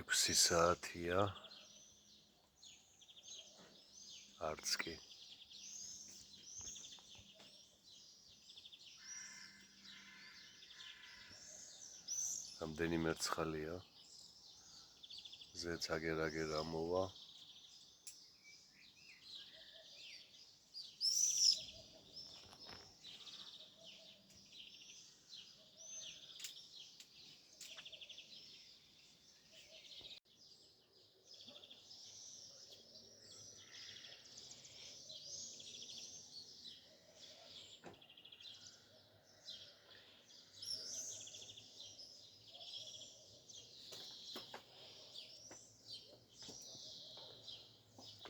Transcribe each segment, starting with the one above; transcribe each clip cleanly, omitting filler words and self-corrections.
6 საათია. არც კი. ამდენი მერცხალია. ზეც აგერ-აგერ ამოვა.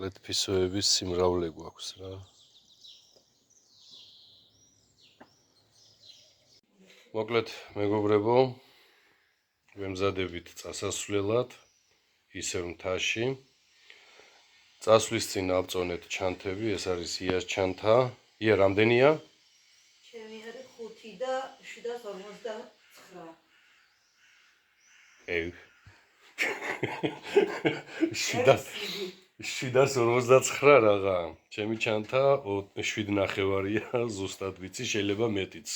კლეთფისოების სიმრავლე გვაქვს რა. მოკლედ მეგობრებო, ვემზადებით წასასვლელად ისევ მთაში. წასვლის წინ ავწონეთ ჩანთები, ეს არის იას ჩანთა. ია რამდენია? ჩემი არის 5 და 759. ევ. 759 რაღა. ჩემი ჩანთა 7.5-ია, ზუსტად ვიცი, შეიძლება მეტიც.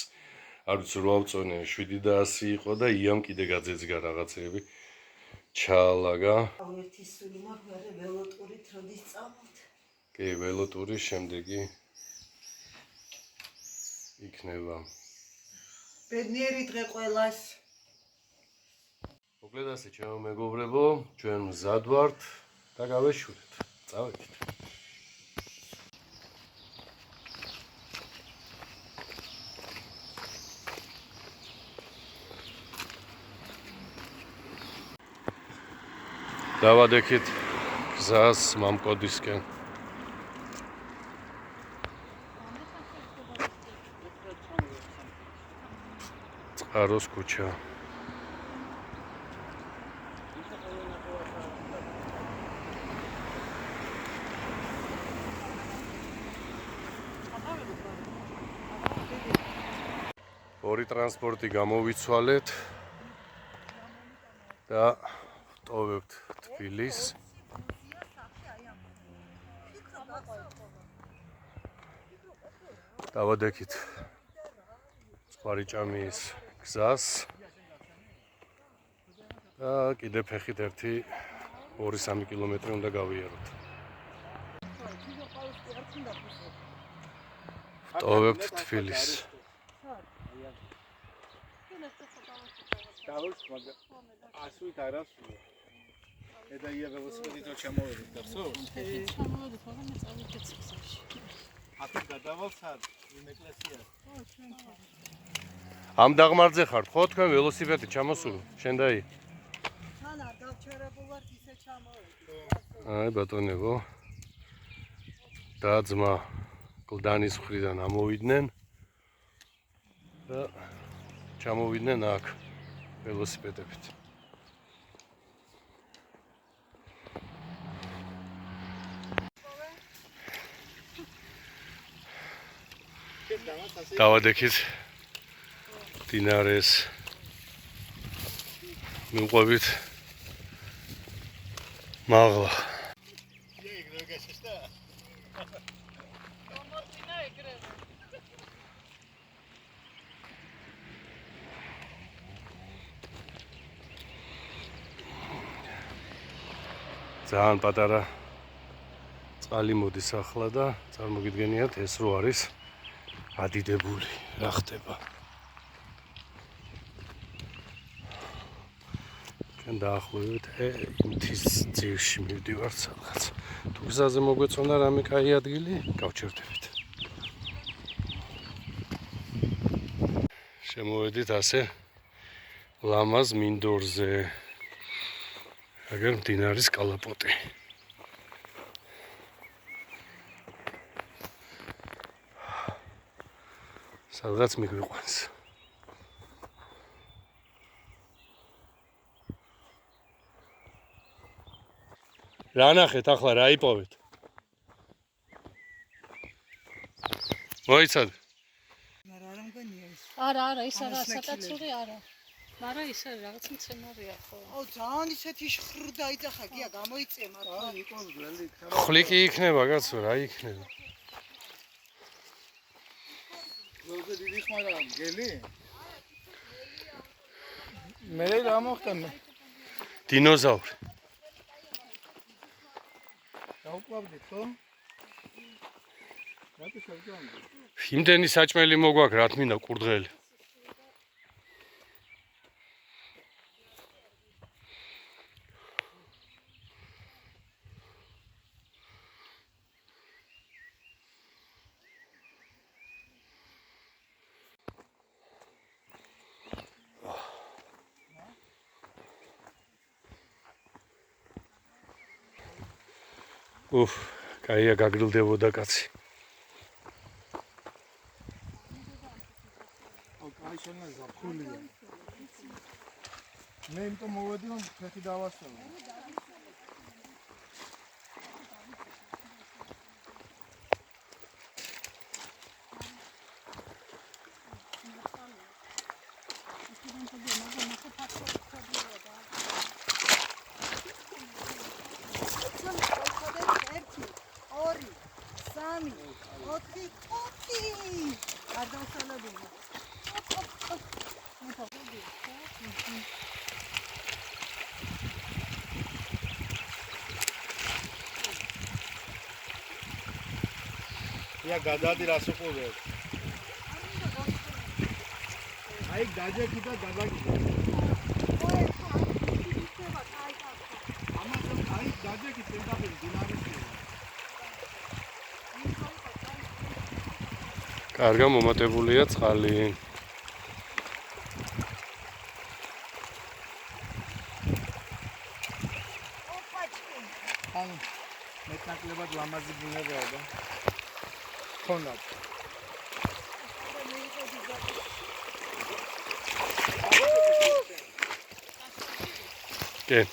არ ვიცი რო ავწონე 700 იყო და იამ კიდე გაძეძგა რაღაცები. ჩაალაგა. ერთი სული მაქვს, მე ველოტურით როდის წამოთ? კი, ველოტურის შემდეგი იქნება. ბედნიერი დღე ყველას. მოკლედ ასე ჩემო მეგობრებო, ჩვენ მზად ვართ და გავეშურეთ. წავედით. დავადექით გზას მამკოდისკენ. წყაროს ქუჩა. ორი ტრანსპორტი გამოვიცვალეთ და ვტოვებთ თბილისს. დავადექით წყარიჭამის გზას და კიდე ფეხით 1-2-3 კილომეტრი უნდა გავიაროთ. ვტოვებთ თბილისს. ასვით არასვია. და ია ველოსიპედით ჩამოვედით და ხო? ჩამოვედით, მაგრამ მე წავიდეთ გზაში. ათი გადავალ სად? იმ ეკლესიას. ხო, ჩვენ ხარ. ამ დაღმართზე ხართ, ხო თქვენ ველოსიპედით ჩამოსული? შენ და ი? თან არ დავჩერებულ ვარ, ისე ჩამოვედი. აი ბატონებო. და ძმა კლდანის მხრიდან ამოვიდნენ და ჩამოვიდნენ აქ ველოსიპედებით. დავადექით დინარეს მივყვებით მაღლა. ძალიან პატარა წყალი მოდის ახლა და წარმოგიდგენიათ ეს რო არის ადიდებული რა ხდება. ჩვენ დაახლოებით მთის ძირში მივდივართ სადღაც. თუ გზაზე მოგვეწონა რამე კაი ადგილი, გავჩერდებით. შემოვედით ასე ლამაზ მინდორზე. აგერ მდინარის კალაპოტი. სადღაც მიგვიყვანს. რა ნახეთ ახლა, რა იპოვეთ? მოიცადე? მაგრამ არ მგონია ის. არა, ის არა, საკაცური არა. მაგრამ ისე რაღაც მცენარეა ხო. ო ძალიან ისეთი შხრდა იძახა გია გამოიწე მართლა. იყოს გველი ხლიკი იქნება კაცო, რა იქნება? გველზე დიდი ხმარა მგელი? მე რა მოხდა მე? დინოზავრი. დაუკლავდით ხო? რატო შევძამდი? იმდენი საჭმელი მოგვაქვს, რა თქმა უნდა, კურდღელი. კაია გაგრილდებოდა კაცი. აი შენ ზაფხულია. მე იმიტომ მოვედი რომ ფეხი დავასწავლო. ია გადადი რას უყურებ? აი დაჯექი და გადაგიდე. ამიტომ აი დაჯექი ტემპერატურა დინამიკია. კარგა მომატებულია წყალი. ან მეტნაკლებად ლამაზი ბუნებაა და ხონად. კენ.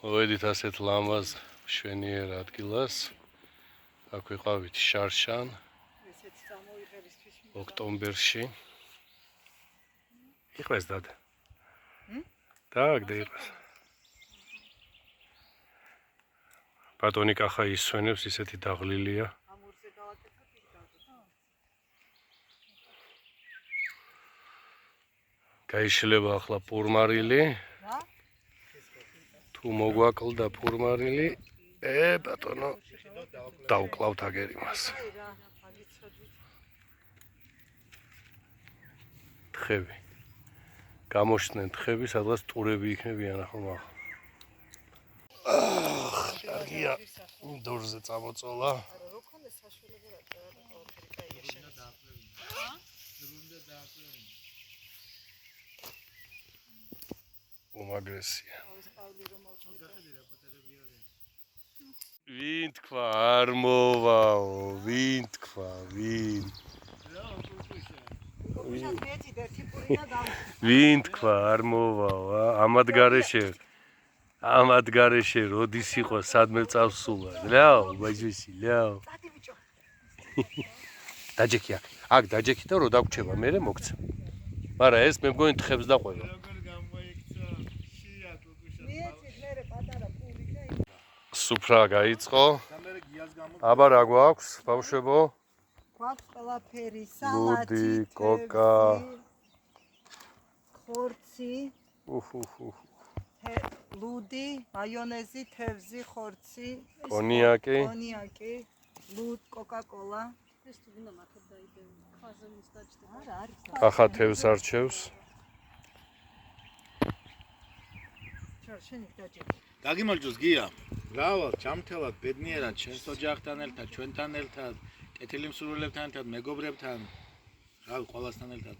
მოვედით ასეთ ლამაზ მშვენიერ ადგილას. აქ ვიყავით შარშან. ესეც წამოიღებისთვის ოქტომბერში. იყვეს დადა. დაგდე იყვეს. ბატონი კახა ისვენებს, ისეთი დაღლილია. ამურზე გავაკეთოთ იქ დავდო. გაიშლება ახლა პურმარილი. რა? თუ მოგვაკლდა პურმარილი, ბატონო, დავკლავთ აგერ იმას. აი რა, აგიცოდით. თხები. გამოჩნდნენ თხები, სადღაც ტურები იქნებიან ახლა. კარგია, დორზე წამოწოლა. რო ქონდა საშუალება რა ყველაფერი კაია შეიძლება. უმაგრესია. ეს პავლი რომ მოვწოდა. ვინ თქვა არ მოვაო, ვინ თქვა, ვინ? ვინ თქვა არ მოვაო, ამად გარეშე როდის იყო სადმე წავსულა. ლაო, ბაჟისი, ლაო. დაჯექი აქ დაჯექი და რო დაგვრჩება, მე მოგცა. მაგრამ ეს მე მგონი თხებს დაყვება. სუფრა გაიწყო. აბა რა გვაქვს, ბავშვებო? გვაქვს ყველაფერი, სალატი, კოკა, ხორცი, უჰუჰუ. ლუდი, მაიონეზი, თევზი, ხორცი, კონიაკი, კოკა-კოლა. ეს თუ უნდა მათად დაიდე ხაზე მის დაჭდა. არა, არის. ახლა თევზს არჩევს. შენ იქ დაჭერე. დაგიმარჯოს გია. რავად, ჩამთელად, ბედნიერად, ჩვენს ოჯახთან ერთად, ჩვენთან ერთად, კეთილი მსურველებთან ერთად, მეგობრებთან, რავი, ყველასთან ერთად,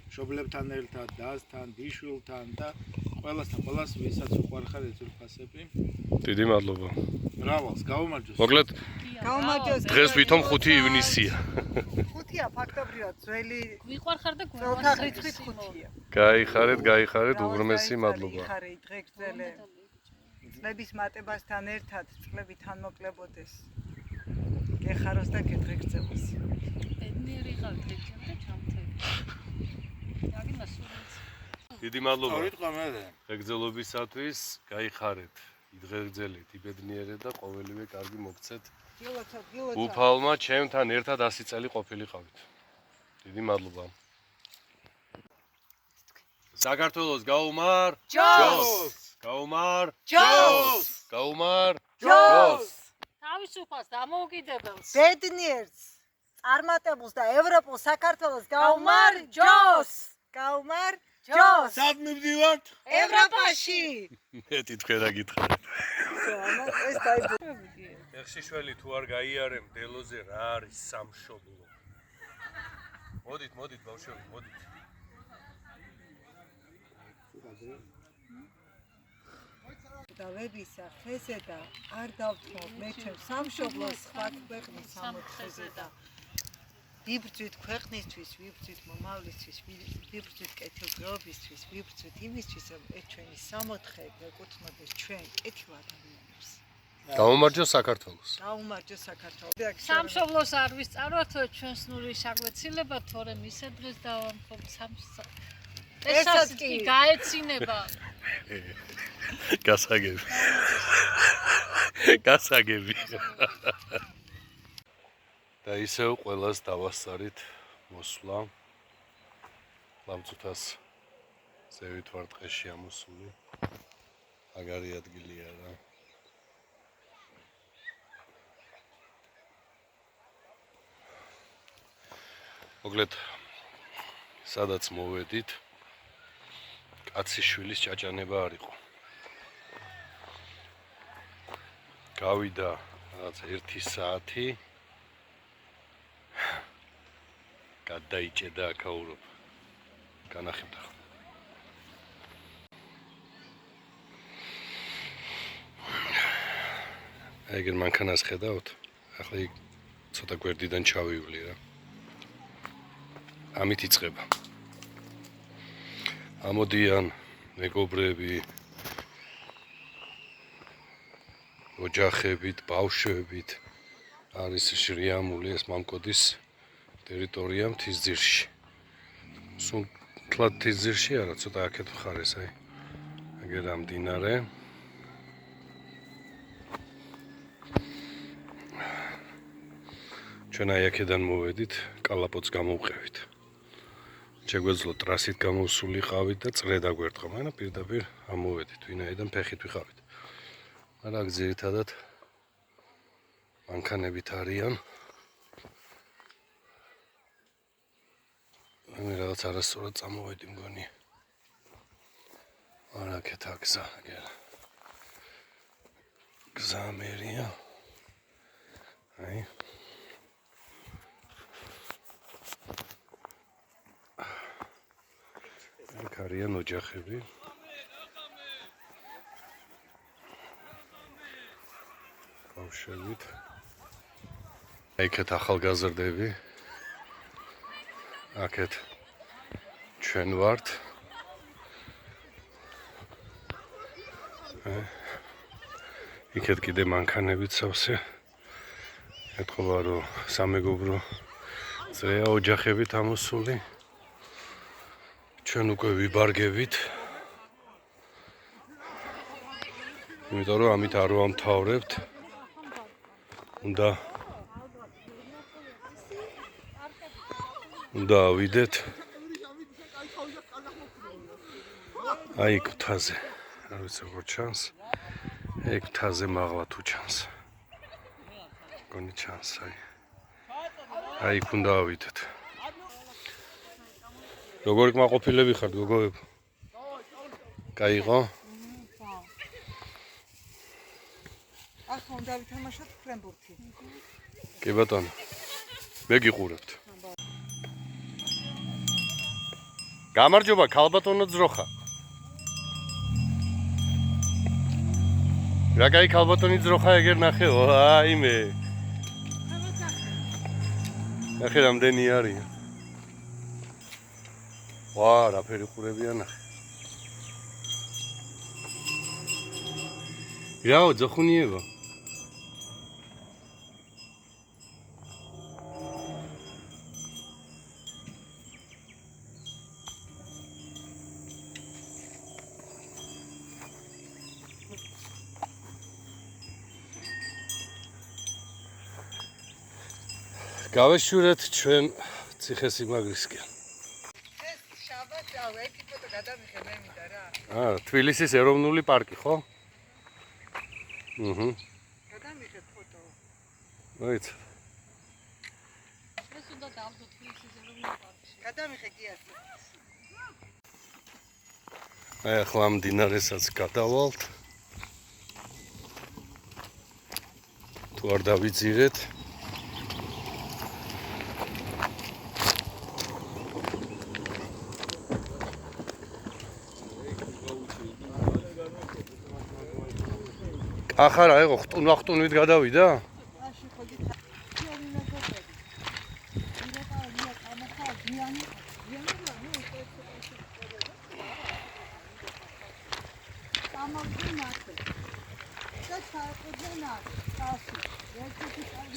მშობლებთან ერთად, დასთან, დიშვილთან და ყველას ვისაც უყვარხარ ეძულფასები. დიდი მადლობა. რავალს, გავუმარჯოს. მოკლედ, გავუმარჯოს. დღეს ვითომ 5 ივნისია. 5-ია ფაქტობრივად, ძველი გვიყვარხარ და ძველთა რიცხვით 5-ია. გაიხარეთ, უღრმესი მადლობა. იხარე დღე გრძელე. წლების მატებასთან ერთად წლები თან მოკლებოდეს. გეხაროს და გედღეგრძელოს. ბედნიერი იყავით ეგ და ჩამთელი. აგი მასურიც. დიდი მადლობა. წავიდყო მე. ღეგრძელობისათვის გაიხარეთ, იდღეგრძელეთ, იბედნიერეთ და ყოველივე კარგი მოგცეთ. გილოცა, გილოცა. უფალმა ჩემთან ერთად 100 წელი ყოფილიყავით. დიდი მადლობა. საქართველოს გაუმარ ჯოს! გაუმარ ჯოს! გაუმარ ჯოს! თავისუფალს დამოუკიდებელს. ბედნიერს, წარმატებულს და ევროპულ საქართველოს გაუმარ ჯოს! გაუმარ ჯოს! სად მივდივართ? ევროპაში! მეტი თქვენ რა გითხარით. ეს დაიბო. ეხშიშველი თუ არ გაიარე მდელოზე რა არის სამშობლო. მოდით, ბავშვები, მოდით. და ვებისა ხეზე და არ დავთმობ მე ჩემ სამშობლოს სხვა ქვეყნის სამოთხეზე და ვიბრძვით ქვეყნისთვის, ვიბრძვით მომავლისთვის, ვიბრძვით კეთილდღეობისთვის, ვიბრძვით იმისთვის, რომ ეს ჩვენი სამოთხე ეკუთვნოდეს ჩვენ კეთილ ადამიანებს. გაუმარჯოს საქართველოს. გაუმარჯოს საქართველოს. სამშობლოს არ ვისწავლოთ ჩვენს ნური საგვეცილება, თორემ ისე დღეს დავამხობ ესაც კი გაეცინება. გასაგები. გასაგები. და ისევ ყველას დავასწარით მოსვლა. ლამწუთას ზევით ვარ ტყეში ამოსული. მაგარი ადგილია რა. მოკლედ სადაც მოვედით კაცის შვილის ჭაჭანება არ იყო. გავიდა რაღაც 1 საათი. გადაიჭედა აქაურობ. განახებდა. ეგერ მანქანას ხედავთ? ახლა იქ ცოტა გვერდიდან ჩავივლი რა. ამით იწყება. ამოდიან მეგობრები, ოჯახებით, ბავშვებით. არის შრიამული ეს მამკოდის ტერიტორია მთისძირში. სულ მთისძირში არა, ცოტა აქეთ მხარეს აი. ეგერ ამ მდინარე. ჩვენ აი აქედან მოვედით, კალაპოტს გამოვყევით. შეგვეძლო ტრასით გამოვსულიყავით და წრე დაგვერტყა, მაგრამ პირდაპირ ამოვედით, ვინაიდან ფეხით ვიყავით. მაგრამ აქ ძირითადად მანქანებით არიან. მე რაღაც არასწორად წამოვედი მგონი. არა აქეთ აგზა, აგერა. გზა მერია. აი აქ არიან ოჯახები. ბავშვებით. აქეთ ახალგაზრდები. აქეთ ჩვენ ვართ. იქეთ კიდე მანქანებით სავსე. ეთქობა რომ სამეგობრო წრეა ოჯახებით ამოსული. ჩვენ უკვე ვიბარგებით. იმიტომ რომ ამით არ ვამთავრებთ. უნდა ავიდეთ. აი ქთაზე. არ ვიცი როგორ ჩანს. ეგ ქთაზე მაღლა თუ ჩანს. გონი ჩანს აი. აი იქ უნდა ავიდეთ. როგორი კმაყოფილები ხართ გოგოებო? კაიღო? ახლა უნდა ვითამაშოთ ფრენბურთი. კი ბატონო. მე გიყურებთ. გამარჯობა, ქალბატონო ძროხა. რა კაი ქალბატონი ძროხა ეგერ ნახეო, აიმე. ნახე რამდენი არის. ვა, რაფერი ყურებია ნახე. რაო, ძახუნიება. გავეშურეთ ჩვენ ციხესიმაგრისკენ. ეს შაბათი ერთი ფოტო გადამიღე მე მინდა რა. თბილისის ეროვნული პარკი, ხო? გადამიღე ფოტო. მოიცა. ეს უნდა დავდო თბილისის ეროვნულ პარკში. გადამიღე კი ასე. აი ახლა მდინარესაც გადავალთ. თუ არ დავიძირეთ. ახარა იყო ხტუნვით გადავიდა? აში ხო გითხარი. ძიანი ნაგებები. ირაკა ამახა ძიანი.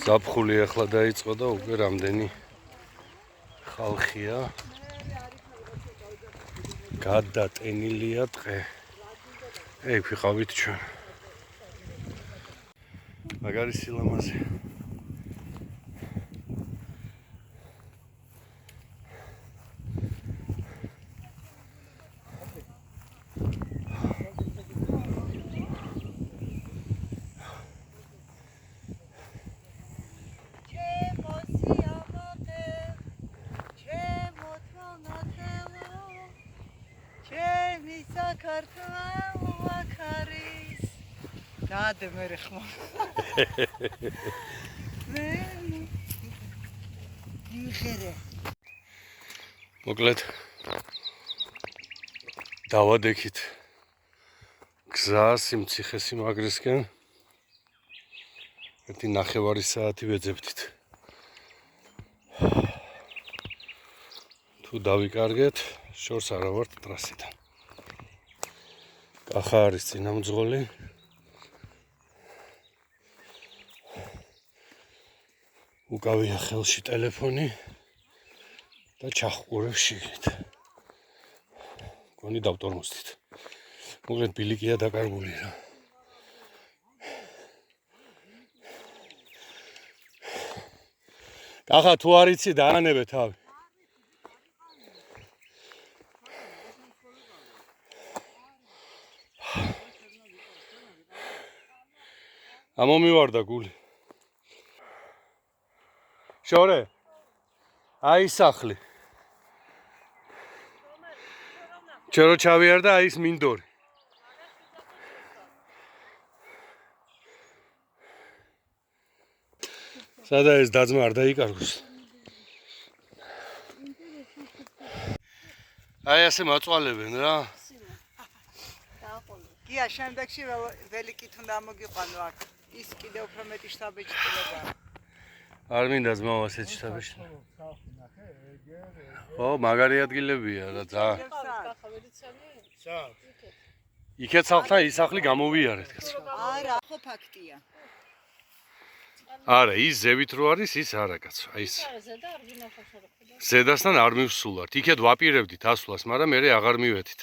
ზაფხული ახლა დაიწყო და უკვე რამდენი ხალხია. გადატენილია დღე. ვიყავით ჩვენ. მაგარი სილამაზე. Nada, meu irmão. მოკლედ დავადექით გზას იმ ციხესიმაგრისკენ. ერთი 9 საათი ვეძებდით. თუ დავიკარგეთ, შორს არა ვართ ტრასიდან. კახა არის წინამძღოლი. უკავია ხელში ტელეფონი და ჩახყურებს შიგნით. გონი დავტორმოსდით. მოკლედ ბილიკია დაკარგული რა. კახა თუ არ იცი დაანებე თავი. ამომივარდა გული. შორე, აი სახლი. ჩერო ჩავიარ და აი ის მინდორი. სადა ეს დაძმა არ დაიკარგოს. აი ასე მაწვალებენ რა. გია შემდეგში ველიკით უნდა მოგიყვანო აქ. ის კიდე უფრო მეტი შტაბეჭდილება. არ მინდა ძმაო ასეთ შტაბეში. ო, მაგარი ადგილებია რა ძა. იქეთ სახლთან ის სახლი გამოვიარეთ კაცო. არა, ხო ფაქტია. არა, ის ზევით რო არის, ის არა კაცო. აი ეს. ზედასთან არ მივსულართ. იქეთ ვაპირებდით ასვლას, მაგრამ მე აღარ მივედით.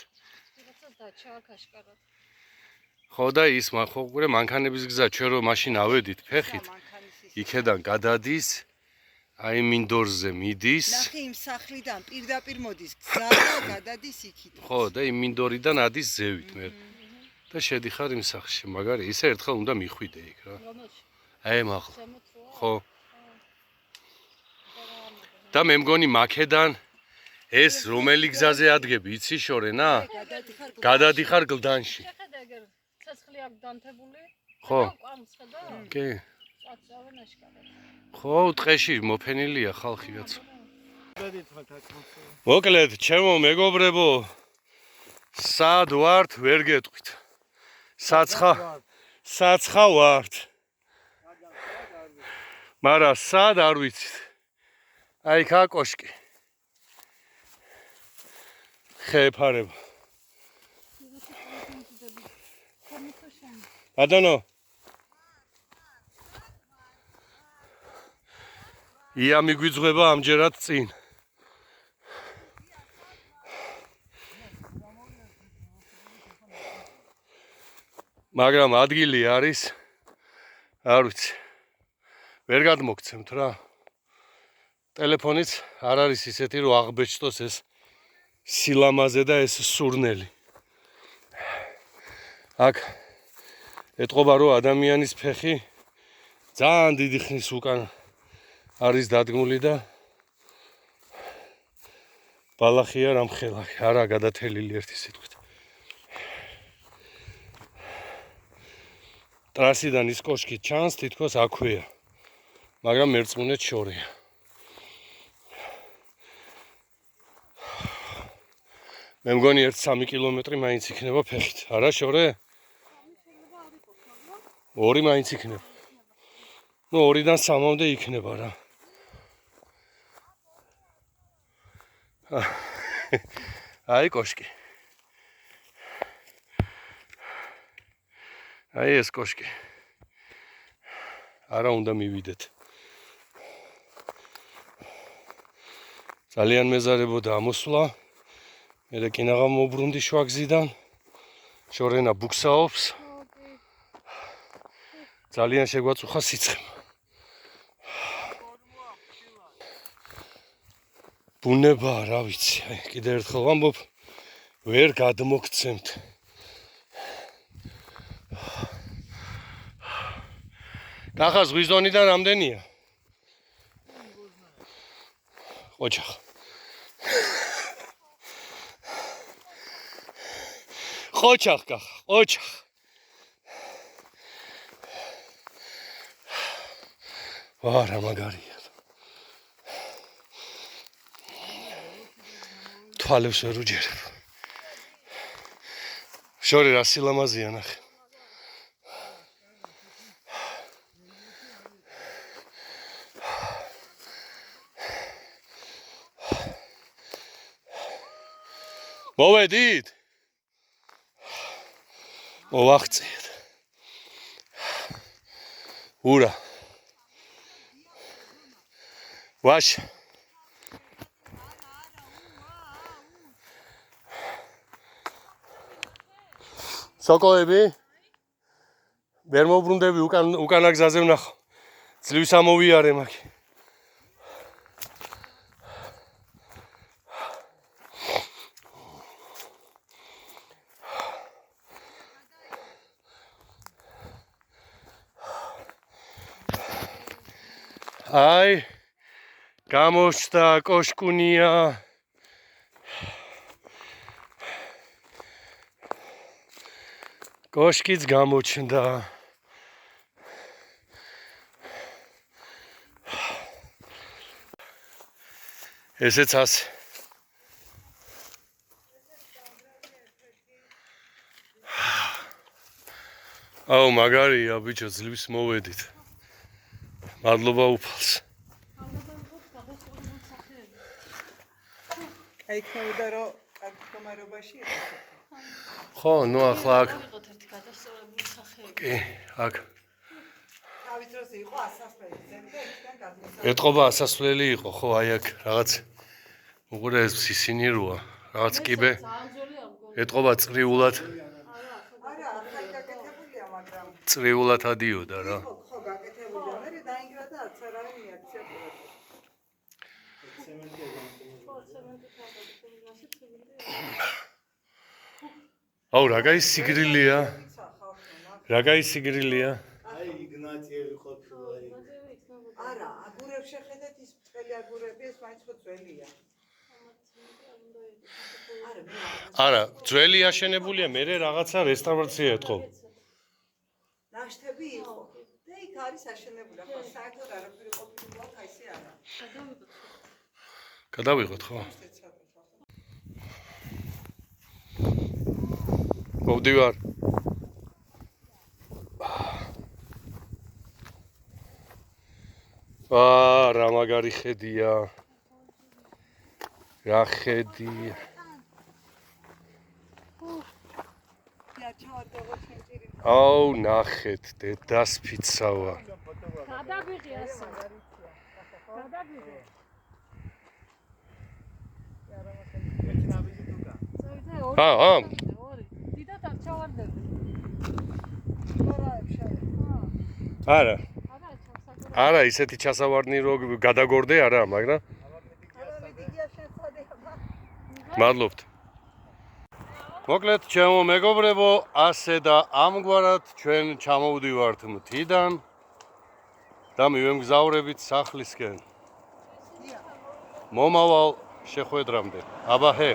ხო და ის ხო ყურე მანქანების გზა ჩვენ რო მაშინ ავედით ფეხით. იქედან გადადის, აი მინდორზე მიდის. ნახე იმ სახლიდან პირდაპირ მოდის გზა და გადადის იქით. ხო და იმ მინდორიდან ადის ზევით მე. და შედიხარ იმ სახლში, მაგარი ისე ერთხელ უნდა მიხვიდე იქ რა. აი მაღლა. ხო. და მე მგონი მაქედან ეს რომელი გზაზე ადგები, იცი შორენა? გადადიხარ გლდანში. ცეცხლი აქ დანთებული. ხო. ყვამცხე და? კი. წავენ აშკარად. ხო, ტყეში მოფენილია ხალხი კაცო. მოკლედ, ჩემო მეგობრებო, სად ვართ, ვერ გეტყვით. საცხა ვართ. მარა სად არ ვიცით. აი ხა კოშკი. ხეფარება. ბატონო. ია მიგვიძღვება ამჯერად წინ. მაგრამ ადგილი არის, არ ვიცი. ვერ გადმოგცემთ რა. ტელეფონიც არ არის ისეთი, რომ აღბეჭდოს ეს სილამაზე და ეს სურნელი. აქ ეტყობა, რომ ადამიანის ფეხი ძალიან დიდი ხნის უკან არის დადგმული და ბალახია რამხელა, არა გადათელილი ერთი სიტყვით. ტრასიდან ის კოშკი ჩანს, თითქოს აქვეა, მაგრამ მერწმუნეთ შორია. მე მგონი 1-3 კილომეტრი მაინც იქნება ფეხით. არა შორე? 2 მაინც იქნება. ნუ 2-დან 3-მდე იქნება რა. აი კოშკი. აი ეს კოშკი. არა უნდა მივიდეთ. ძალიან მეზარებოდა ამოსვლა. მე კინაღამ მოbrunდი შვაგზიდან. შორენა ბუქსაობს. ძალიან შეგვაწუხა სიცხემ. ბუნება, რა ვიცი, აი კიდე ერთხელ ვამბობ, ვერ გადმოგცემთ. კახა ზღვის დონიდან რამდენია? ოჩახ. ოჩახ კახა, ოჩახ. ვარა მაგარია. თვალებს ვერ უჯერებ. შორი რა სილამაზეა ნახე. მოვედით? მოვახციეთ. ურა. ვაშ. სოკოები? ვერ მოbrunდები უკანა გზაზე ვნახო. ძლივს ამოვიარე მაგი. აი გამოჩნდა კოშკუნია. კოშკიც გამოჩნდა. ესეც ასე. აუ მაგარია ბიჭო, ძლივს მოვედით. მადლობა უფალს. აი ქონდა რომ აქ კომარობაში იყო. ხო, ნუ ახლა აქ. კი, აქ. თავის დროზე იყო ასასვლელი, ზემდე იქიდან გადმოსა. ეტყობა ასასვლელი იყო, ხო, აი აქ რაღაც უყურე ეს ისინი როა, რაღაც კიბე. ეტყობა წრიულად. არა, ახლა გაკეთებულია, მაგრამ წრიულად ადიოდა რა. ხო, გაკეთებულია. მე დაინგრა და არც არავინ მიაქცია ყურადღება. აუ რა გაი სიგრილია. რა გაი სიგრილია. აი იგნატიევი ყოფილა იქ. არა, აგურებს შეხედეთ ის წელი აგურები, ეს მაინც ხო ძველია. არა, ძველი აშენებულია, მე რაღაცა რესტავრაცია ეთქო. ნაშთები იყო. და იქ არის აშენებული, ახლა საერთოდ არაფერი ყოფილი აქვს, აი ესე არა. გადავიღოთ ხო? მოვდივარ. რა მაგარი ხედია. რა ხედია. აუ ნახეთ, დედას ფიცავა. გადავიღე ასე. გადავიღე. დიდად არ ჩავარდები. არა. არა, ჩავსაგურე. არა, ისეთი ჩასავარდნი რო გადაგორდე არა, მაგრამ მადლობთ. მოკლედ, ჩემო მეგობრებო, ასე და ამგვარად ჩვენ ჩამოვდივართ მთიდან და მივემგზავრებით სახლისკენ. მომავალ შეხვედრამდე. აბა ჰე.